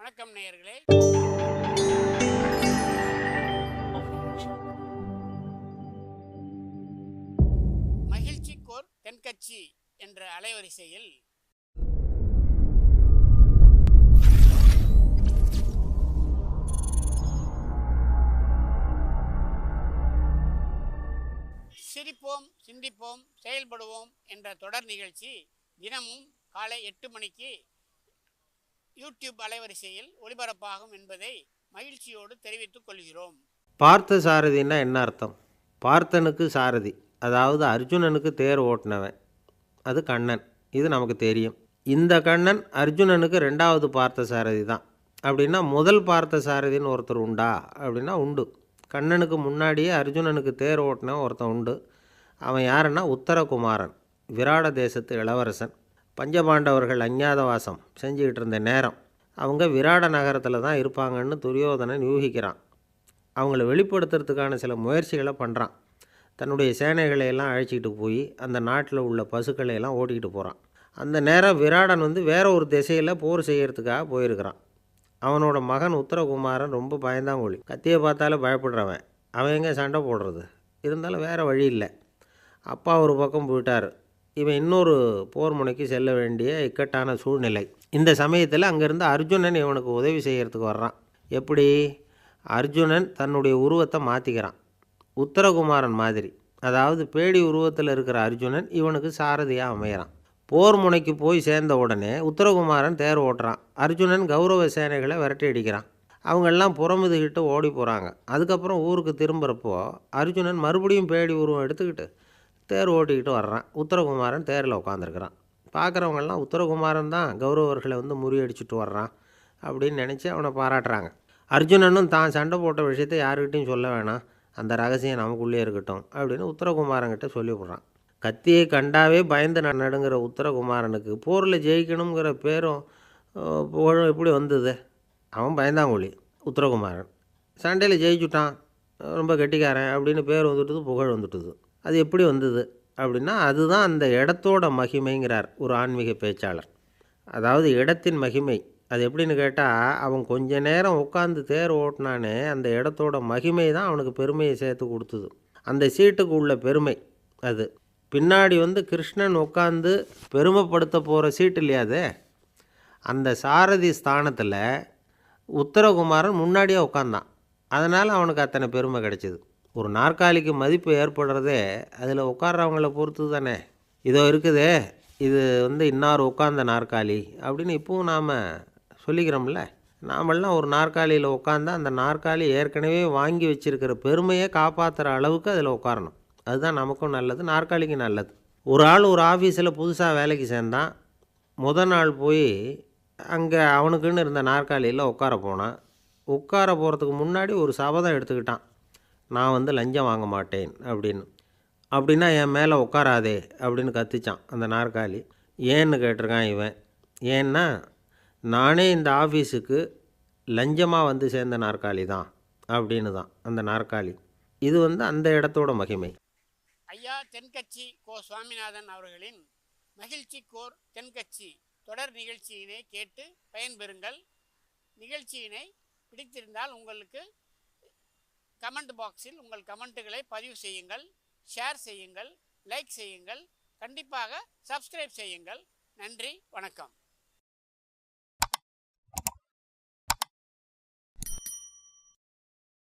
வணக்கம் நேயர்களே. மகிழ்ச்சிக்கோர் தென்கட்சி என்ற அலைவரிசையில் சிரிப்போம், சிந்திப்போம், செயல்படுவோம் என்ற தொடர் நிகழ்ச்சி தினமும் காலை 8 மணிக்கு யூடியூப் அலைவரிசையில் ஒளிபரப்பாகும் என்பதை மகிழ்ச்சியோடு தெரிவித்துக் கொள்கிறோம். பார்த்த சாரதின்னா என்ன அர்த்தம்? பார்த்தனுக்கு சாரதி, அதாவது அர்ஜுனனுக்கு தேர் ஓட்டினவன், அது கண்ணன். இது நமக்கு தெரியும். இந்த கண்ணன் அர்ஜுனனுக்கு 2வது பார்த்த சாரதி தான். அப்படின்னா முதல் பார்த்த சாரதின்னு ஒருத்தர் உண்டா அப்படின்னா உண்டு. கண்ணனுக்கு முன்னாடியே அர்ஜுனனுக்கு தேர் ஓட்டின ஒருத்தன் உண்டு. அவன் யாருன்னா உத்தரகுமாரன், விராட தேசத்து இளவரசன். பஞ்சபாண்டவர்கள் அஞ்ஞாதவாசம் செஞ்சுக்கிட்டு இருந்த நேரம் அவங்க விராட நகரத்தில் தான் இருப்பாங்கன்னு துரியோதனன் யூகிக்கிறான். அவங்கள வெளிப்படுத்துறதுக்கான சில முயற்சிகளை பண்ணுறான். தன்னுடைய சேனைகளை எல்லாம் அழைச்சிக்கிட்டு போய் அந்த நாட்டில் உள்ள பசுக்களை எல்லாம் ஓட்டிக்கிட்டு போகிறான். அந்த நேரம் விராடன் வேற ஒரு திசையில் போர் செய்கிறதுக்காக போயிருக்கிறான். அவனோட மகன் உத்தரகுமாரன் ரொம்ப பயந்தாங்கோழி, கத்தியை பார்த்தாலே பயப்படுறவன். அவன் எங்கே சண்டை போடுறது? இருந்தாலும் வேறு வழி இல்லை. அப்பா ஒரு பக்கம் போயிட்டார். இவன் இன்னொரு போர் முனைக்கு செல்ல வேண்டிய இக்கட்டான சூழ்நிலை. இந்த சமயத்தில் அங்கேருந்து அர்ஜுனன் இவனுக்கு உதவி செய்கிறதுக்கு வர்றான். எப்படி? அர்ஜுனன் தன்னுடைய உருவத்தை மாற்றிக்கிறான், உத்தரகுமாரன் மாதிரி. அதாவது பேடி உருவத்தில் இருக்கிற அர்ஜுனன் இவனுக்கு சாரதியாக அமைகிறான். போர் முனைக்கு போய் சேர்ந்த உடனே உத்தரகுமாரன் தேர் ஓட்டுறான். அர்ஜுனன் கௌரவ சேனைகளை விரட்டி அடிக்கிறான். அவங்கெல்லாம் புறமுதுகிட்டு ஓடி போகிறாங்க. அதுக்கப்புறம் ஊருக்கு திரும்புகிறப்போ அர்ஜுனன் மறுபடியும் பேடி உருவம் எடுத்துக்கிட்டு தேர் ஓட்டிக்கிட்டு வர்றான். உத்தரகுமாரன் தேரில் உட்காந்துருக்கிறான். பார்க்குறவங்கெல்லாம் உத்தரகுமாரன் தான் கௌரவர்களை முறியடிச்சிட்டு வர்றான் அப்படின்னு நினச்சி அவனை பாராட்டுறாங்க. அர்ஜுனனும் தான் சண்டை போட்ட விஷயத்தை யாருக்கிட்டையும் சொல்ல வேணாம், அந்த ரகசியம் நமக்குள்ளே இருக்கட்டும் அப்படின்னு உத்தரகுமாரன்கிட்ட சொல்லிவிடுறான். கத்தியை கண்டாவே பயந்து நடுங்கிற உத்தரகுமாரனுக்கு போரில் ஜெயிக்கணுங்கிற பேரும் புகழும் எப்படி வந்தது? அவன் பயந்தாங்கொழி உத்தரகுமாரன். சண்டையில் ஜெயிச்சுட்டான், ரொம்ப கெட்டிக்காரன் அப்படின்னு பேர் வந்துட்டுது, புகழ் வந்துட்டுது. அது எப்படி வந்தது அப்படின்னா அதுதான் அந்த இடத்தோட மகிமைங்கிறார் ஒரு ஆன்மீக பேச்சாளர். அதாவது இடத்தின் மகிமை. அது எப்படின்னு கேட்டால், அவன் கொஞ்ச நேரம் உட்காந்து தேர் ஓட்டினானே, அந்த இடத்தோட மகிமை தான் அவனுக்கு பெருமையை சேர்த்து கொடுத்தது. அந்த சீட்டுக்கு உள்ள பெருமை அது. பின்னாடி கிருஷ்ணன் உட்காந்து பெருமைப்படுத்த போகிற சீட்டு இல்லையாது. அந்த சாரதி ஸ்தானத்தில் உத்தரகுமாரன் முன்னாடியே உட்காந்தான். அதனால் அவனுக்கு அத்தனை பெருமை கிடைச்சிது. ஒரு நாற்காலிக்கு மதிப்பு ஏற்படுறதே அதில் உட்கார்றவங்கள பொறுத்து தானே. இதோ இருக்குதே, இது இன்னார் உட்கார்ந்த நாற்காலி அப்படின்னு இப்போவும் நாம் சொல்லிக்கிறோம்ல. நாமெல்லாம் ஒரு நாற்காலியில் உட்காந்தா அந்த நாற்காலி ஏற்கனவே வாங்கி வச்சுருக்கிற பெருமையை காப்பாற்றுற அளவுக்கு அதில் உட்காரணும். அதுதான் நமக்கும் நல்லது, நாற்காலிக்கு நல்லது. ஒரு ஆள் ஒரு ஆஃபீஸில் புதுசாக வேலைக்கு சேர்ந்தான். முதல் நாள் போய் அங்கே அவனுக்குன்னு இருந்த நாற்காலியில் உட்கார போனான். உட்கார போகிறதுக்கு முன்னாடி ஒரு சபதம் எடுத்துக்கிட்டான், நான் லஞ்சம் வாங்க மாட்டேன் அப்படின்னு. அப்படின்னா என் மேலே உட்காராதே அப்படின்னு கத்திச்சான் அந்த நாற்காலி. ஏன்னு கேட்டிருக்கான் இவன். ஏன்னா நானே இந்த ஆஃபீஸுக்கு லஞ்சமாக சேர்ந்த நாற்காலி தான் அப்படின்னு தான் அந்த நாற்காலி. இது அந்த இடத்தோட மகிமை. ஐயா தென்கட்சி கோ சுவாமிநாதன் அவர்களின் மகிழ்ச்சிக்கோர் தென்கட்சி தொடர் நிகழ்ச்சியினை கேட்டு பயன்பெறுங்கள். நிகழ்ச்சியினை பிடித்திருந்தால் உங்களுக்கு கமெண்ட் பாக்ஸில் உங்கள் கமெண்ட்டுகளை பதிவு செய்யுங்கள், ஷேர் செய்யுங்கள், லைக் செய்யுங்கள், கண்டிப்பாக சப்ஸ்கிரைப் செய்யுங்கள். நன்றி, வணக்கம்.